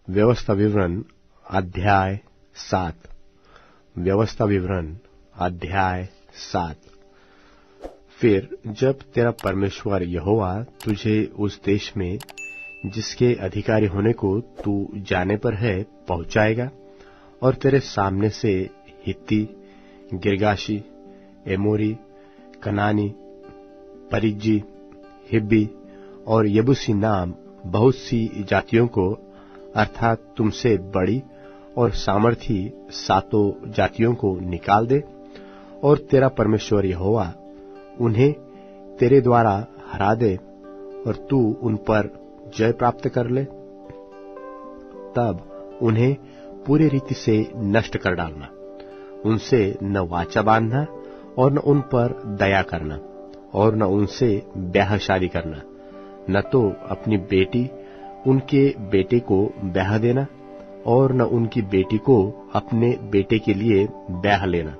व्यवस्था विवरण अध्याय 7। व्यवस्था विवरण अध्याय 7। फिर जब तेरा परमेश्वर यहोवा तुझे उस देश में जिसके अधिकारी होने को तू जाने पर है पहुंचाएगा और तेरे सामने से हित्ती, गिर्गाशी, एमोरी, कनानी, परिज्जी, हिब्बी और यबूसी नाम बहुत सी जातियों को अर्थात तुमसे बड़ी और सामर्थी 7 जातियों को निकाल दे और तेरा परमेश्वर यहोवा उन्हें तेरे द्वारा हरा दे और तू उन पर जय प्राप्त कर ले, तब उन्हें पूरी रीति से नष्ट कर डालना। उनसे न वाचा बांधना और न उन पर दया करना और न उनसे ब्याह शादी करना, न तो अपनी बेटी उनके बेटे को ब्याह देना और न उनकी बेटी को अपने बेटे के लिए ब्याह लेना,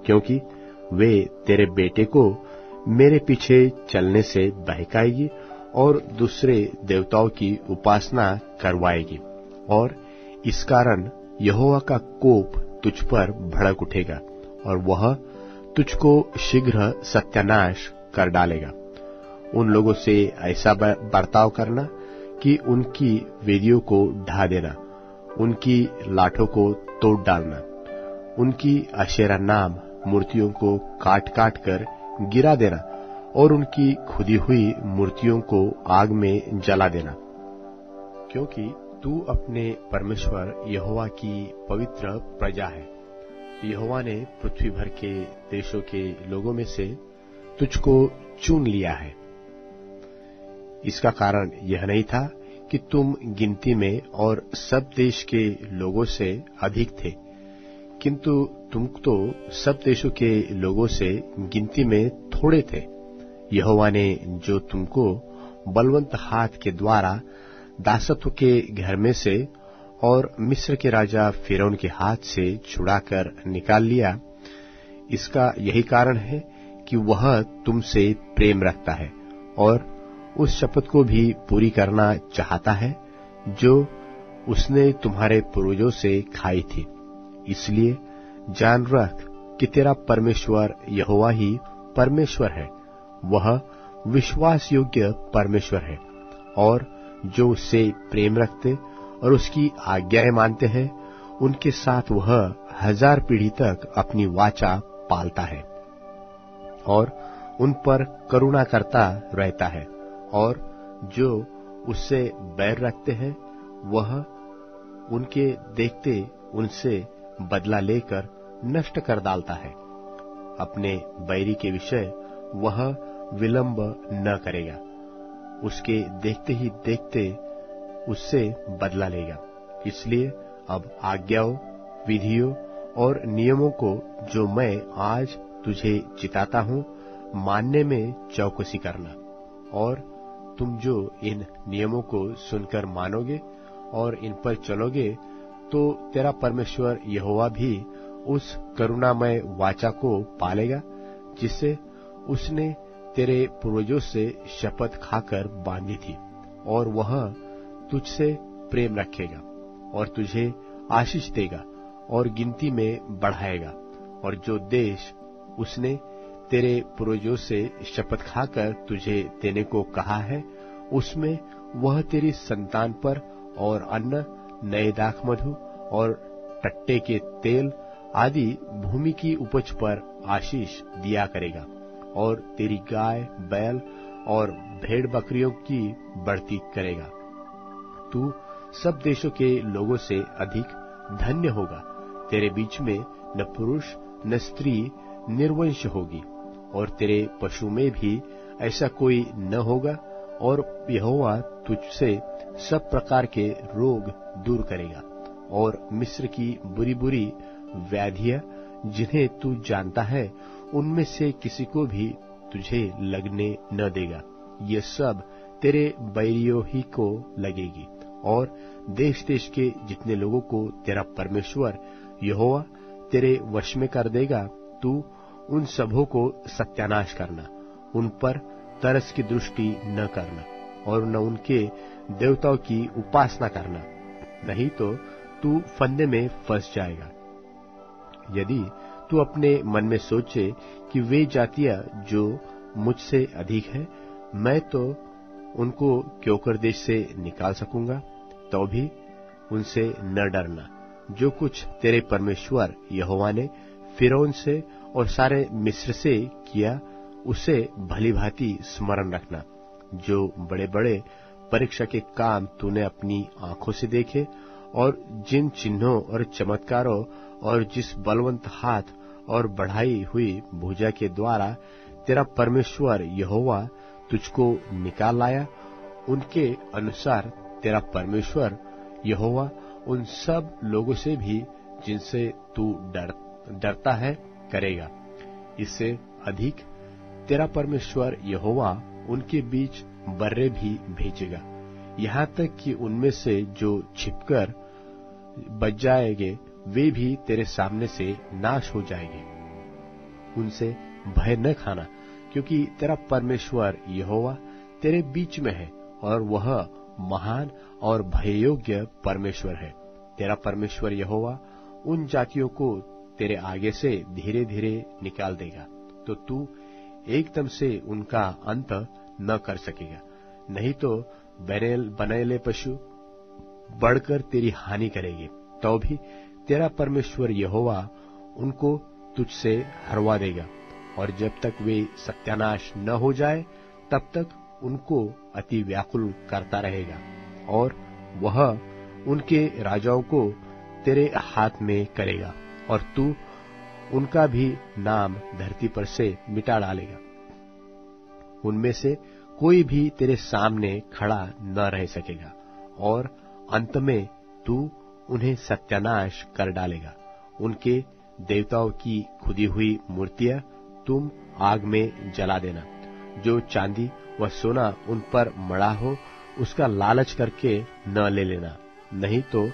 क्योंकि वे तेरे बेटे को मेरे पीछे चलने से बहकाएगी और दूसरे देवताओं की उपासना करवाएगी, और इस कारण यहोवा का कोप तुझ पर भड़क उठेगा और वह तुझको शीघ्र सत्यानाश कर डालेगा। उन लोगों से ऐसा बर्ताव करना कि उनकी वेदियों को ढा देना, उनकी लाठों को तोड़ डालना, उनकी अशेरा नाम मूर्तियों को काट काट कर गिरा देना और उनकी खुदी हुई मूर्तियों को आग में जला देना, क्योंकि तू अपने परमेश्वर यहोवा की पवित्र प्रजा है। यहोवा ने पृथ्वी भर के देशों के लोगों में से तुझको चुन लिया है। इसका कारण यह नहीं था कि तुम गिनती में और सब देश के लोगों से अधिक थे, किंतु तुम तो सब देशों के लोगों से गिनती में थोड़े थे। यहोवा ने जो तुमको बलवंत हाथ के द्वारा दासत्व के घर में से और मिस्र के राजा फिरौन के हाथ से छुड़ाकर निकाल लिया, इसका यही कारण है कि वह तुमसे प्रेम रखता है और उस शपथ को भी पूरी करना चाहता है जो उसने तुम्हारे पूर्वजों से खाई थी। इसलिए जान रख कि तेरा परमेश्वर यहोवा ही परमेश्वर है, वह विश्वास योग्य परमेश्वर है, और जो उससे प्रेम रखते और उसकी आज्ञाएं मानते हैं उनके साथ वह 1000 पीढ़ी तक अपनी वाचा पालता है और उन पर करुणा करता रहता है, और जो उससे बैर रखते हैं वह उनके देखते उनसे बदला लेकर नष्ट कर डालता है। अपने बैरी के विषय वह विलंब न करेगा, उसके देखते ही देखते उससे बदला लेगा। इसलिए अब आज्ञाओं, विधियों और नियमों को जो मैं आज तुझे चिताता हूं मानने में चौकसी करना, और तुम जो इन नियमों को सुनकर मानोगे और इन पर चलोगे तो तेरा परमेश्वर यहोवा भी उस करुणामय वाचा को पालेगा जिससे उसने तेरे पूर्वजों से शपथ खाकर बांधी थी, और वह तुझसे प्रेम रखेगा और तुझे आशीष देगा और गिनती में बढ़ाएगा, और जो देश उसने तेरे पूर्वजों से शपथ खाकर तुझे देने को कहा है उसमें वह तेरी संतान पर और अन्न, नए दाख मधु और टट्टे के तेल आदि भूमि की उपज पर आशीष दिया करेगा, और तेरी गाय, बैल और भेड़ बकरियों की बढ़ती करेगा। तू सब देशों के लोगों से अधिक धन्य होगा। तेरे बीच में न पुरुष न स्त्री निर्वंश होगी, और तेरे पशु में भी ऐसा कोई न होगा, और यहोवा तुझसे सब प्रकार के रोग दूर करेगा, और मिस्र की बुरी बुरी व्याधियां जिन्हें तू जानता है उनमें से किसी को भी तुझे लगने न देगा। ये सब तेरे बैरियों ही को लगेगी, और देश देश के जितने लोगों को तेरा परमेश्वर यहोवा तेरे वश में कर देगा, तू उन सबों को सत्यानाश करना, उन पर तरस की दृष्टि न करना और न उनके देवताओं की उपासना करना, नहीं तो तू फंदे में फंस जाएगा। यदि तू अपने मन में सोचे कि वे जातियां जो मुझसे अधिक है, मैं तो उनको क्यों कर देश से निकाल सकूंगा, तो भी उनसे न डरना। जो कुछ तेरे परमेश्वर यहोवा ने फिरौन से और सारे मिस्र से किया, उसे भली भांति स्मरण रखना। जो बड़े बड़े परीक्षा के काम तूने अपनी आंखों से देखे और जिन चिन्हों और चमत्कारों और जिस बलवंत हाथ और बढ़ाई हुई भुजा के द्वारा तेरा परमेश्वर यहोवा तुझको निकाल लाया, उनके अनुसार तेरा परमेश्वर यहोवा उन सब लोगों से भी जिनसे तू डरता है करेगा। इससे अधिक तेरा परमेश्वर यहोवा उनके बीच बर्रे भी भेजेगा, यहाँ तक कि उनमें से जो छिपकर बच जाएंगे वे भी तेरे सामने से नाश हो जाएंगे। उनसे भय न खाना, क्योंकि तेरा परमेश्वर यहोवा तेरे बीच में है और वह महान और भययोग्य परमेश्वर है। तेरा परमेश्वर यहोवा उन जातियों को तेरे आगे से धीरे धीरे निकाल देगा, तो तू एकदम से उनका अंत न कर सकेगा। नहीं तो बनेले पशु बढ़कर तेरी हानि करेंगे, तो भी तेरा परमेश्वर यहोवा उनको तुझसे हरवा देगा, और जब तक वे सत्यानाश न हो जाए तब तक उनको अति व्याकुल करता रहेगा, और वह उनके राजाओं को तेरे हाथ में करेगा, और तू उनका भी नाम धरती पर से मिटा डालेगा। उनमें से कोई भी तेरे सामने खड़ा न रह सकेगा, और अंत में तू उन्हें सत्यानाश कर डालेगा। उनके देवताओं की खुदी हुई मूर्तियां तुम आग में जला देना। जो चांदी व सोना उन पर मड़ा हो उसका लालच करके न ले लेना, नहीं तो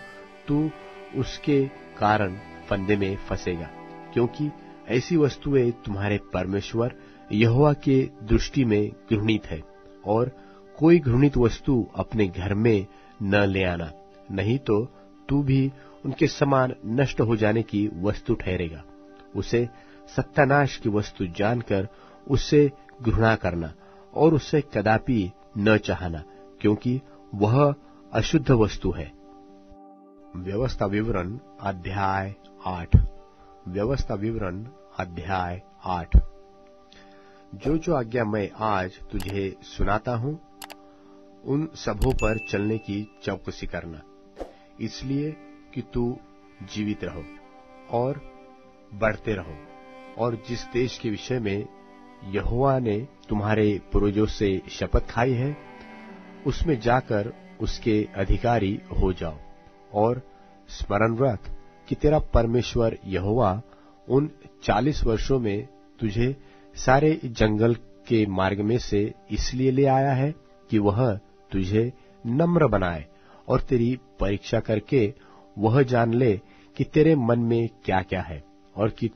तू उसके कारण फंदे में फंसेगा, क्योंकि ऐसी वस्तुएं तुम्हारे परमेश्वर यहोवा के दृष्टि में घृणित है। और कोई घृणित वस्तु अपने घर में न ले आना, नहीं तो तू भी उनके समान नष्ट हो जाने की वस्तु ठहरेगा। उसे सत्यानाश की वस्तु जानकर उससे घृणा करना और उससे कदापि न चाहना, क्योंकि वह अशुद्ध वस्तु है। व्यवस्था विवरण अध्याय 8। व्यवस्था विवरण अध्याय 8। जो आज्ञा मैं आज तुझे सुनाता हूं, उन सबों पर चलने की चौकसी करना, इसलिए कि तू जीवित रहो और बढ़ते रहो, और जिस देश के विषय में यहोवा ने तुम्हारे पूर्वजों से शपथ खाई है, उसमें जाकर उसके अधिकारी हो जाओ, और स्मरण रख कि तेरा परमेश्वर यहोवा उन 40 वर्षों में तुझे सारे जंगल के मार्ग में से इसलिए ले आया है कि वह तुझे नम्र बनाए और तेरी परीक्षा करके वह जान ले कि तेरे मन में क्या क्या है, और कि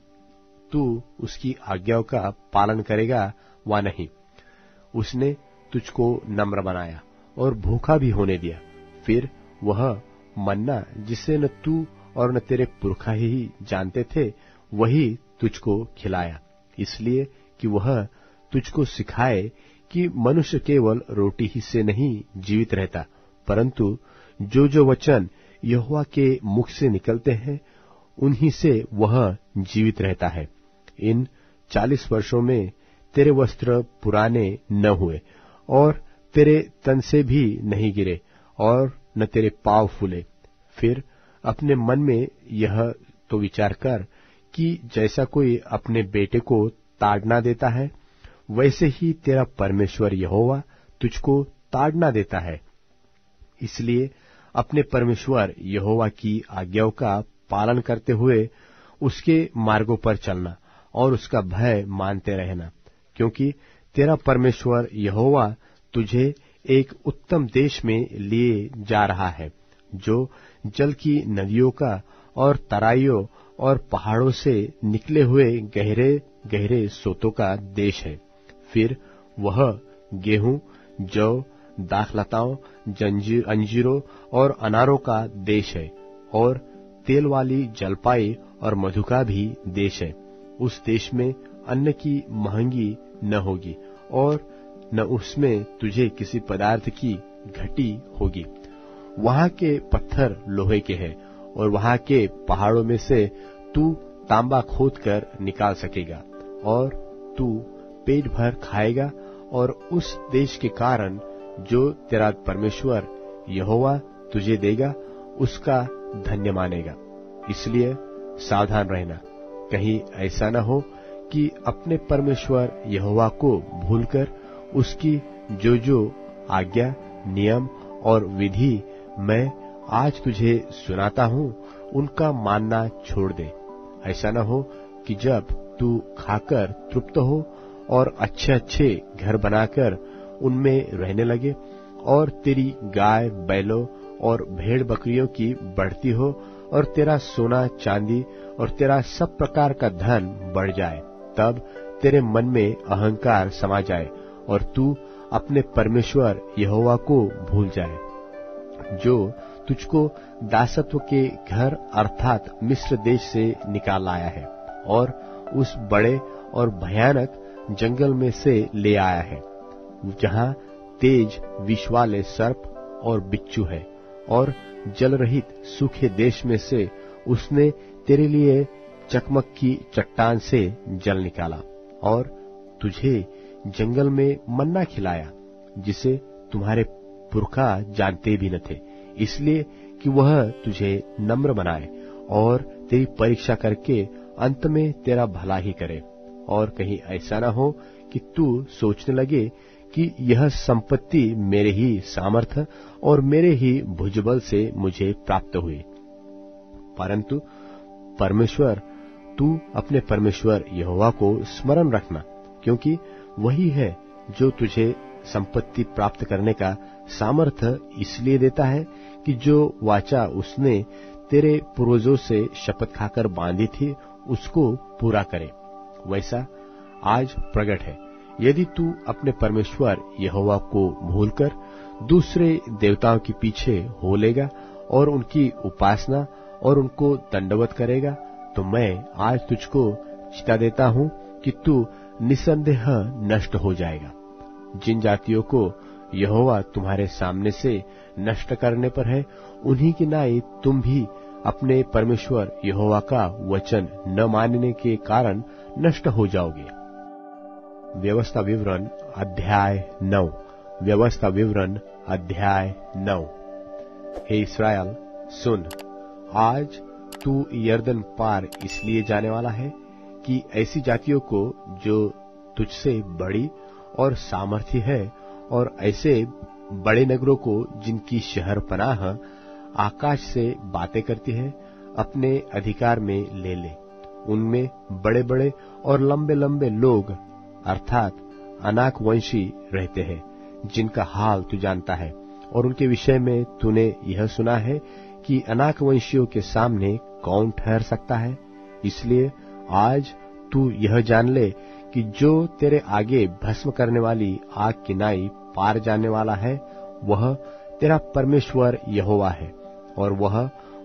तू उसकी आज्ञाओं का पालन करेगा वा नहीं। उसने तुझको नम्र बनाया और भूखा भी होने दिया। फिर वह मन्ना जिसे न तू और न तेरे पुरखा ही जानते थे, वही तुझको खिलाया, इसलिए कि वह तुझको सिखाए कि मनुष्य केवल रोटी ही से नहीं जीवित रहता, परंतु जो वचन यहोवा के मुख से निकलते हैं उन्हीं से वह जीवित रहता है। इन 40 वर्षों में तेरे वस्त्र पुराने न हुए और तेरे तन से भी नहीं गिरे और न तेरे पांव फूले। फिर अपने मन में यह तो विचार कर कि जैसा कोई अपने बेटे को ताड़ना देता है, वैसे ही तेरा परमेश्वर यहोवा तुझको ताड़ना देता है। इसलिए अपने परमेश्वर यहोवा की आज्ञाओं का पालन करते हुए उसके मार्गों पर चलना और उसका भय मानते रहना, क्योंकि तेरा परमेश्वर यहोवा तुझे एक उत्तम देश में लिए जा रहा है, जो जल की नदियों का और तराइयों और पहाड़ों से निकले हुए गहरे गहरे सोतों का देश है। फिर वह गेहूं, जौ, दाखलताओं, अंजीरों और अनारों का देश है, और तेल वाली जलपाई और मधु का भी देश है। उस देश में अन्न की महंगी न होगी, और न उसमें तुझे किसी पदार्थ की घटी होगी। वहां के पत्थर लोहे के हैं, और वहां के पहाड़ों में से तू तांबा खोद कर निकाल सकेगा, और तू पेट भर खाएगा, और उस देश के कारण जो तेरा परमेश्वर यहोवा तुझे देगा उसका धन्य मानेगा। इसलिए सावधान रहना, कहीं ऐसा न हो कि अपने परमेश्वर यहोवा को भूलकर उसकी जो जो आज्ञा, नियम और विधि मैं आज तुझे सुनाता हूँ उनका मानना छोड़ दे। ऐसा न हो कि जब तू खाकर तृप्त हो और अच्छे अच्छे घर बनाकर उनमें रहने लगे, और तेरी गाय बैलों और भेड़ बकरियों की बढ़ती हो, और तेरा सोना चांदी और तेरा सब प्रकार का धन बढ़ जाए, तब तेरे मन में अहंकार समा जाए और तू अपने परमेश्वर यहोवा को भूल जाए, जो तुझको दासत्व के घर अर्थात मिस्र देश से निकाल लाया है, और उस बड़े और भयानक जंगल में से ले आया है, जहाँ तेज विष वाले सर्प और बिच्छू है, और जल रहित सूखे देश में से उसने तेरे लिए चकमक की चट्टान से जल निकाला, और तुझे जंगल में मन्ना खिलाया, जिसे तुम्हारे पुरखा जानते भी न थे, इसलिए कि वह तुझे नम्र बनाए और तेरी परीक्षा करके अंत में तेरा भला ही करे। और कहीं ऐसा न हो कि तू सोचने लगे कि यह संपत्ति मेरे ही सामर्थ्य और मेरे ही भुजबल से मुझे प्राप्त हुई, परंतु परमेश्वर तू अपने परमेश्वर यहोवा को स्मरण रखना, क्योंकि वही है जो तुझे संपत्ति प्राप्त करने का सामर्थ्य इसलिए देता है कि जो वाचा उसने तेरे पूर्वजों से शपथ खाकर बांधी थी उसको पूरा करे। वैसा आज प्रकट है, यदि तू अपने परमेश्वर यहोवा को भूलकर दूसरे देवताओं के पीछे हो लेगा और उनकी उपासना और उनको दंडवत करेगा, तो मैं आज तुझको चिता देता हूँ कि तू निसंदेह नष्ट हो जाएगा। जिन जातियों को यहोवा तुम्हारे सामने से नष्ट करने पर है, उन्हीं की नाई तुम भी अपने परमेश्वर यहोवा का वचन न मानने के कारण नष्ट हो जाओगे। व्यवस्था विवरण अध्याय 9। व्यवस्था विवरण अध्याय 9। हे इस्राएल सुन, आज तू यरदन पार इसलिए जाने वाला है कि ऐसी जातियों को जो तुझसे बड़ी और सामर्थी है, और ऐसे बड़े नगरों को जिनकी शहर पनाह आकाश से बातें करती है, अपने अधिकार में ले ले। उनमें बड़े बड़े और लंबे लंबे लोग अर्थात अनाक वंशी रहते हैं, जिनका हाल तू जानता है, और उनके विषय में तूने यह सुना है कि अनाक वंशियों के सामने कौन ठहर सकता है। इसलिए आज तू यह जान ले कि जो तेरे आगे भस्म करने वाली आग की नाई पार जाने वाला है, वह तेरा परमेश्वर यहोवा है, और वह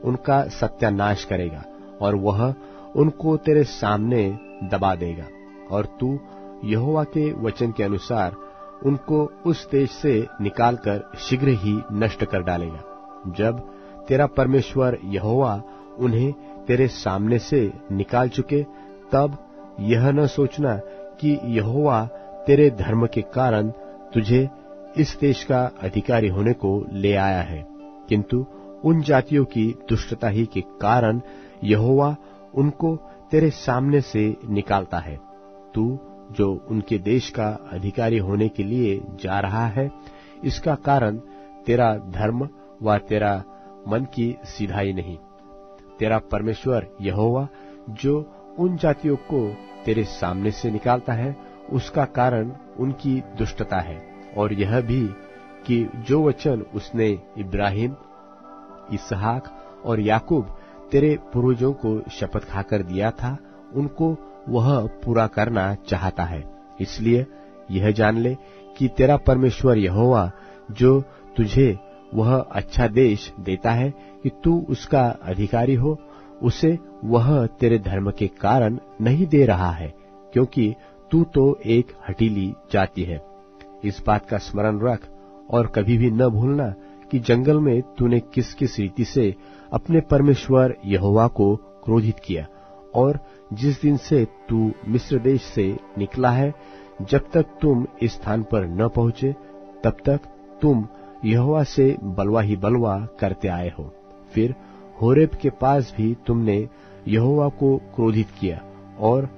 उनका सत्यानाश करेगा, और वह उनको तेरे सामने दबा देगा, और तू यहोवा के वचन के अनुसार उनको उस देश से निकालकर शीघ्र ही नष्ट कर डालेगा। जब तेरा परमेश्वर यहोवा उन्हें तेरे सामने से निकाल चुके, तब यह न सोचना कि यहोवा तेरे धर्म के कारण तुझे इस देश का अधिकारी होने को ले आया है, किंतु उन जातियों की दुष्टता ही के कारण यहोवा उनको तेरे सामने से निकालता है। तू जो उनके देश का अधिकारी होने के लिए जा रहा है, इसका कारण तेरा धर्म व तेरा मन की सीधाई नहीं। तेरा परमेश्वर यहोवा जो उन जातियों को तेरे सामने से निकालता है, उसका कारण उनकी दुष्टता है, और यह भी कि जो वचन उसने इब्राहिम, इसहाक और याकूब तेरे पूर्वजों को शपथ खाकर दिया था, उनको वह पूरा करना चाहता है। इसलिए यह जान ले कि तेरा परमेश्वर यहोवा जो तुझे वह अच्छा देश देता है कि तू उसका अधिकारी हो, उसे वह तेरे धर्म के कारण नहीं दे रहा है, क्योंकि तू तो एक हठीली जाति है। इस बात का स्मरण रख और कभी भी न भूलना कि जंगल में तूने किस किस रीति से अपने परमेश्वर यहोवा को क्रोधित किया, और जिस दिन से तू मिस्र देश से निकला है, जब तक तुम इस स्थान पर न पहुंचे, तब तक तुम यहोवा से बलवा ही बलवा करते आए हो। फिर होरेब के पास भी तुमने यहोवा को क्रोधित किया, और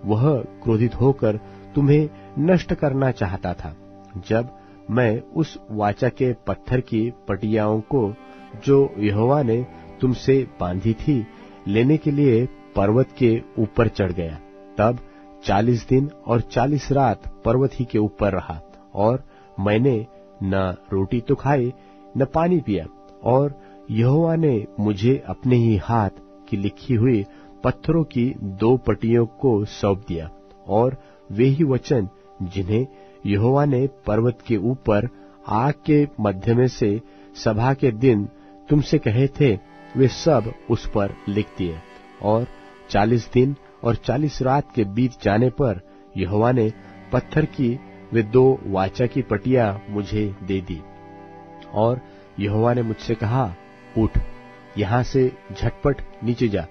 वह क्रोधित होकर तुम्हें नष्ट करना चाहता था। जब मैं उस वाचा के पत्थर की पटियाओं को जो यहोवा ने तुमसे बांधी थी लेने के लिए पर्वत के ऊपर चढ़ गया, तब 40 दिन और 40 रात पर्वत ही के ऊपर रहा, और मैंने न रोटी तो खाई न पानी पिया। और यहोवा ने मुझे अपने ही हाथ की लिखी हुई पत्थरों की 2 पटियों को सौंप दिया, और वे ही वचन जिन्हें यहोवा ने पर्वत के ऊपर आग के मध्य में से सभा के दिन तुमसे कहे थे, वे सब उस पर लिख दिए। और 40 दिन और 40 रात के बीत जाने पर यहोवा ने पत्थर की वे 2 वाचा की पटियां मुझे दे दी। और यहोवा ने मुझसे कहा, उठ, यहाँ से झटपट नीचे जा,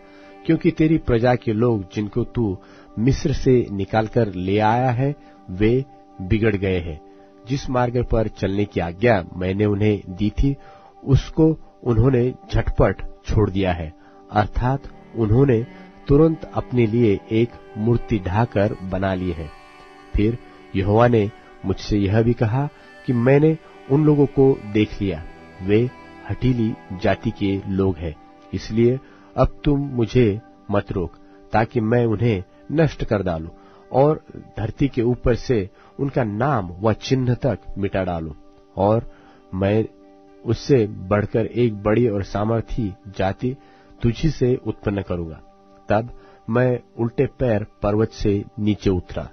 क्योंकि तेरी प्रजा के लोग जिनको तू मिस्र से निकालकर ले आया है, वे बिगड़ गए हैं। जिस मार्ग पर चलने की आज्ञा मैंने उन्हें दी थी, उसको उन्होंने झटपट छोड़ दिया है, अर्थात उन्होंने तुरंत अपने लिए एक मूर्ति ढाकर बना ली है। फिर यहोवा ने मुझसे यह भी कहा कि मैंने उन लोगों को देख लिया, वे हठीली जाति के लोग हैं, इसलिए अब तुम मुझे मत रोक, ताकि मैं उन्हें नष्ट कर डालूं और धरती के ऊपर से उनका नाम व चिन्ह तक मिटा डालूं। और मैं उससे बढ़कर एक बड़ी और सामर्थी जाति तुझी से उत्पन्न करूंगा। तब मैं उल्टे पैर पर्वत से नीचे उतरा,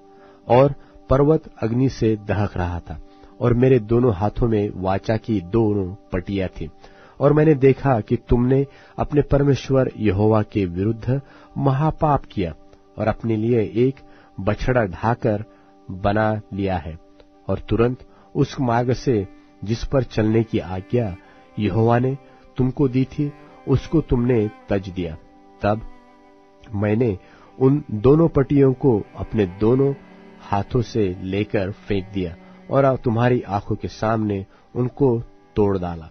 और पर्वत अग्नि से दहक रहा था, और मेरे दोनों हाथों में वाचा की 2 पटियां थी। और मैंने देखा कि तुमने अपने परमेश्वर यहोवा के विरुद्ध महापाप किया, और अपने लिए एक बछड़ा ढाकर बना लिया है, और तुरंत उस मार्ग से जिस पर चलने की आज्ञा यहोवा ने तुमको दी थी, उसको तुमने तज दिया। तब मैंने उन 2 पटियों को अपने दोनों हाथों से लेकर फेंक दिया, और तुम्हारी आंखों के सामने उनको तोड़ डाला।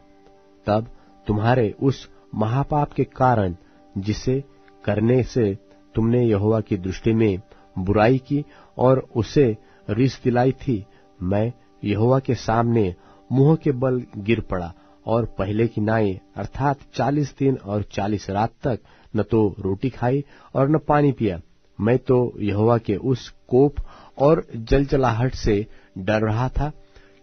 तब तुम्हारे उस महापाप के कारण, जिसे करने से तुमने यहोवा की दृष्टि में बुराई की और उसे रिस दिलाई थी, मैं यहोवा के सामने मुंह के बल गिर पड़ा, और पहले की नाई अर्थात 40 दिन और 40 रात तक न तो रोटी खाई और न पानी पिया। मैं तो यहोवा के उस कोप और जलजलाहट से डर रहा था,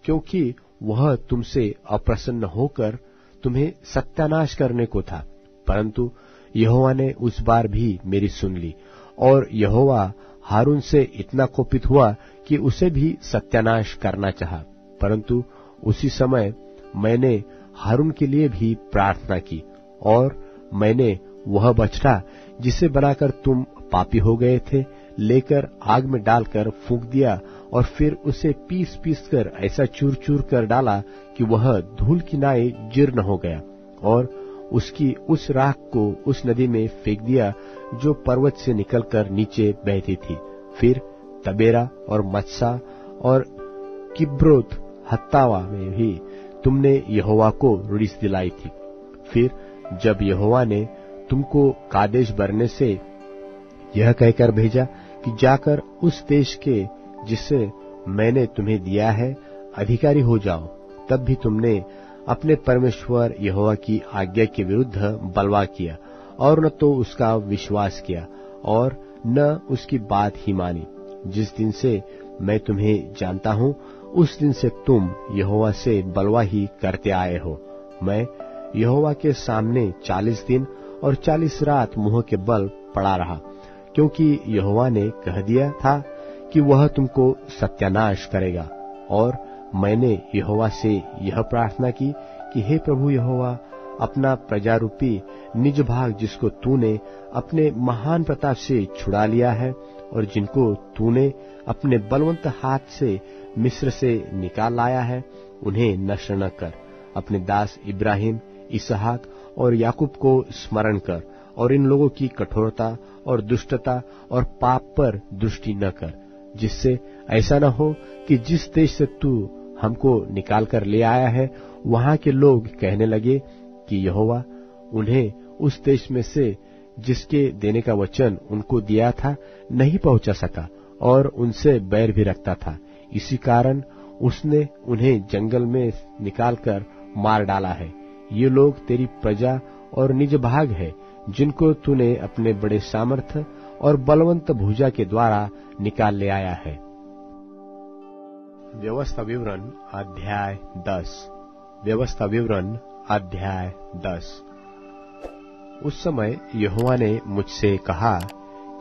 क्योंकि वह तुमसे अप्रसन्न होकर तुम्हें सत्यानाश करने को था। परंतु यहोवा ने उस बार भी मेरी सुन ली, और यहोवा हारून से इतना कोपित हुआ कि उसे भी सत्यानाश करना चाहा। परंतु उसी समय मैंने हारून के लिए भी प्रार्थना की, और मैंने वह बछड़ा जिसे बनाकर तुम पापी हो गए थे लेकर आग में डालकर फूंक दिया, और फिर उसे पीस पीस कर ऐसा चूर चूर कर डाला कि वह धूल की नाई जीर्ण हो गया, और उसकी उस राख को उस नदी में फेंक दिया जो पर्वत से निकलकर नीचे बहती थी। फिर तबेरा और मत्सा और किब्रोत हत्तावा में भी तुमने यहोवा को रिस दिलाई थी। फिर जब यहोवा ने तुमको कादेश बरने से यह कहकर भेजा कि जाकर उस देश के जिसे मैंने तुम्हें दिया है अधिकारी हो जाओ, तब भी तुमने अपने परमेश्वर यहोवा की आज्ञा के विरुद्ध बलवा किया, और न तो उसका विश्वास किया और न उसकी बात ही मानी। जिस दिन से मैं तुम्हें जानता हूँ उस दिन से तुम यहोवा से बलवा करते आए हो। मैं यहोवा के सामने 40 दिन और 40 रात मुंह के बल पड़ा रहा, क्योंकि यहोवा ने कह दिया था कि वह तुमको सत्यानाश करेगा। और मैंने यहोवा से यह प्रार्थना की कि हे प्रभु यहोवा, अपना प्रजारूपी निज भाग जिसको तूने अपने महान प्रताप से छुड़ा लिया है और जिनको तूने अपने बलवंत हाथ से मिस्र से निकाल लाया है, उन्हें नष्ट न कर। अपने दास इब्राहिम, इसहाक और याकूब को स्मरण कर और इन लोगों की कठोरता और दुष्टता और पाप पर दृष्टि न कर, जिससे ऐसा न हो कि जिस देश से तू हमको निकाल कर ले आया है वहां के लोग कहने लगे कि यहोवा उन्हें उस देश में से जिसके देने का वचन उनको दिया था नहीं पहुंचा सका और उनसे बैर भी रखता था। इसी कारण उसने उन्हें जंगल में निकालकर मार डाला है। ये लोग तेरी प्रजा और निज भाग है, जिनको तूने अपने बड़े सामर्थ्य और बलवंत भुजा के द्वारा निकाल ले आया है। व्यवस्था विवरण अध्याय 10। व्यवस्था विवरण अध्याय 10। उस समय यहोवा ने मुझसे कहा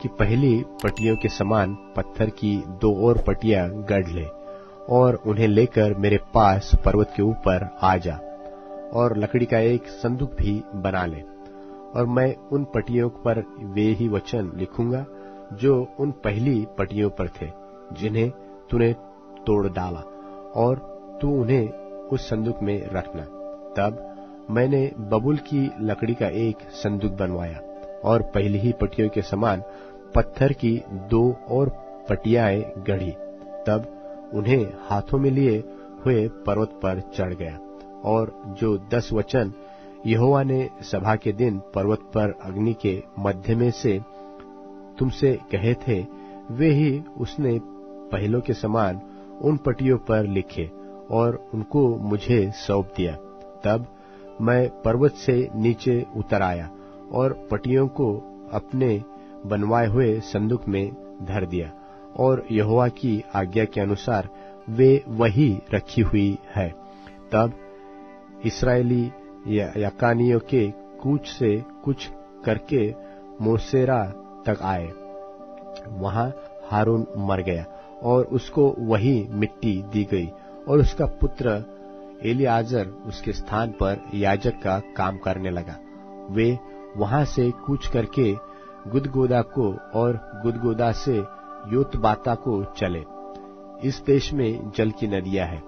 कि पहली पटियों के समान पत्थर की 2 और पटियां गढ़ ले और उन्हें लेकर मेरे पास पर्वत के ऊपर आ जा और लकड़ी का एक संदूक भी बना ले। और मैं उन पटियों पर वे ही वचन लिखूंगा जो उन पहली पटियों पर थे, जिन्हें तूने तोड़ डाला, और तू उन्हें उस संदूक में रखना। तब मैंने बबूल की लकड़ी का एक संदूक बनवाया और पहली ही पटियों के समान पत्थर की 2 और पटियाएं गढ़ी। तब उन्हें हाथों में लिए हुए पर्वत पर चढ़ गया और जो 10 वचन यहोवा ने सभा के दिन पर्वत पर अग्नि के मध्य में से तुमसे कहे थे, वे ही उसने पहलों के समान उन पटियों पर लिखे और उनको मुझे सौंप दिया। तब मैं पर्वत से नीचे उतर आया और पटियों को अपने बनवाए हुए संदूक में धर दिया, और यहोवा की आज्ञा के अनुसार वे वही रखी हुई है। तब इस्राएली याकानियों के कूच से कुछ करके मोसेरा तक आए। वहां हारून मर गया और उसको वही मिट्टी दी गई, और उसका पुत्र एलियाजर उसके स्थान पर याजक का काम करने लगा। वे वहां से कूच करके गुदगोदा को और गुदगोदा से योतबाता को चले। इस देश में जल की नदियां हैं।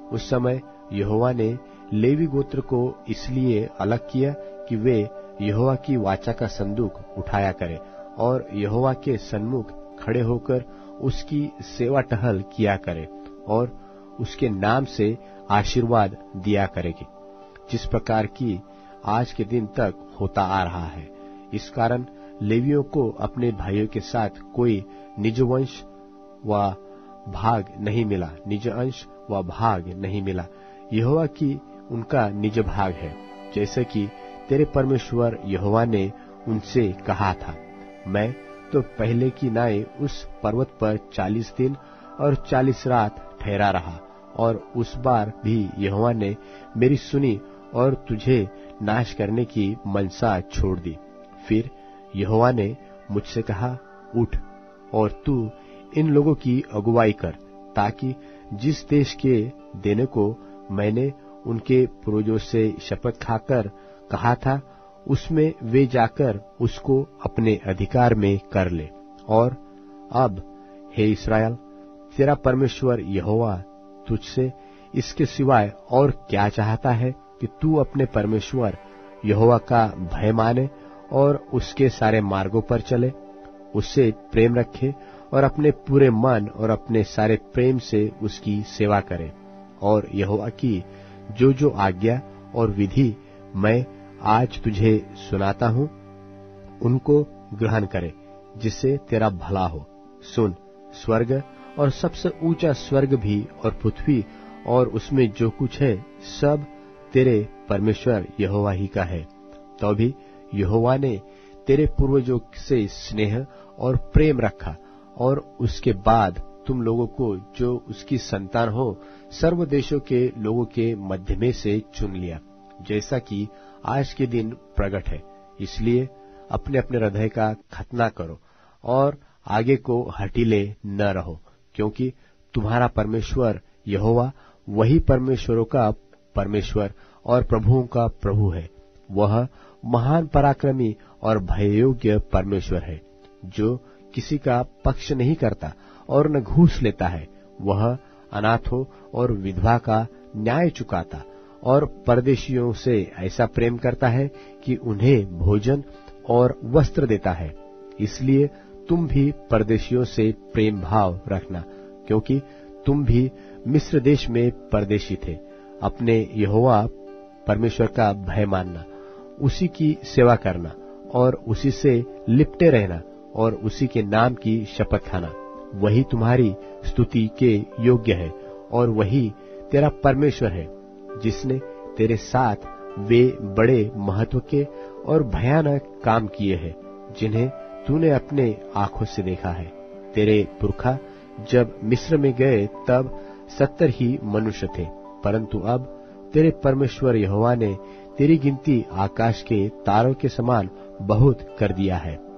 उस समय यहोवा ने लेवी गोत्र को इसलिए अलग किया कि वे यहोवा की वाचा का संदूक उठाया करें और यहोवा के सन्मुख खड़े होकर उसकी सेवा टहल किया करें और उसके नाम से आशीर्वाद दिया करेगी, जिस प्रकार की आज के दिन तक होता आ रहा है। इस कारण लेवियों को अपने भाइयों के साथ कोई निज वंश व भाग नहीं मिला, निज अंश व भाग नहीं मिला। यहोवा की उनका निज भाग है, जैसे कि तेरे परमेश्वर यहोवा ने उनसे कहा था। मैं तो पहले की नाई उस पर्वत पर 40 दिन और 40 रात ठहरा रहा, और उस बार भी यहोवा ने मेरी सुनी और तुझे नाश करने की मनसा छोड़ दी। फिर यहोवा ने मुझसे कहा, उठ और तू इन लोगों की अगुवाई कर, ताकि जिस देश के देने को मैंने उनके पूर्वजों से शपथ खाकर कहा था, उसमें वे जाकर उसको अपने अधिकार में कर ले। और अब हे इस्राएल, तेरा परमेश्वर यहोवा तुझसे इसके सिवाय और क्या चाहता है कि तू अपने परमेश्वर यहोवा का भय माने और उसके सारे मार्गों पर चले, उससे प्रेम रखे और अपने पूरे मन और अपने सारे प्रेम से उसकी सेवा करे, और यहोवा की जो जो आज्ञा और विधि मैं आज तुझे सुनाता हूँ उनको ग्रहण करे, जिससे तेरा भला हो। सुन, स्वर्ग और सबसे ऊंचा स्वर्ग भी और पृथ्वी और उसमें जो कुछ है सब तेरे परमेश्वर यहोवा ही का है। तो भी यहोवा ने तेरे पूर्वजों से स्नेह और प्रेम रखा, और उसके बाद तुम लोगों को, जो उसकी संतान हो, सर्व देशों के लोगों के मध्य में से चुन लिया, जैसा कि आज के दिन प्रकट है। इसलिए अपने अपने हृदय का खतना करो और आगे को हठीले न रहो, क्योंकि तुम्हारा परमेश्वर यहोवा वही परमेश्वरों का परमेश्वर और प्रभुओं का प्रभु है। वह महान पराक्रमी और भययोग्य परमेश्वर है, जो किसी का पक्ष नहीं करता और न घूस लेता है। वह अनाथों और विधवा का न्याय चुकाता और परदेशियों से ऐसा प्रेम करता है कि उन्हें भोजन और वस्त्र देता है। इसलिए तुम भी परदेशियों से प्रेम भाव रखना, क्योंकि तुम भी मिस्र देश में परदेशी थे। अपने यहोवा परमेश्वर का भय मानना, उसी की सेवा करना और उसी से लिपटे रहना और उसी के नाम की शपथ खाना। वही तुम्हारी स्तुति के योग्य है और वही तेरा परमेश्वर है, जिसने तेरे साथ वे बड़े महत्व के और भयानक काम किए हैं, जिन्हें तूने अपने आंखों से देखा है। तेरे पुरखा जब मिस्र में गए तब 70 ही मनुष्य थे, परंतु अब तेरे परमेश्वर यहोवा ने तेरी गिनती आकाश के तारों के समान बहुत कर दिया है।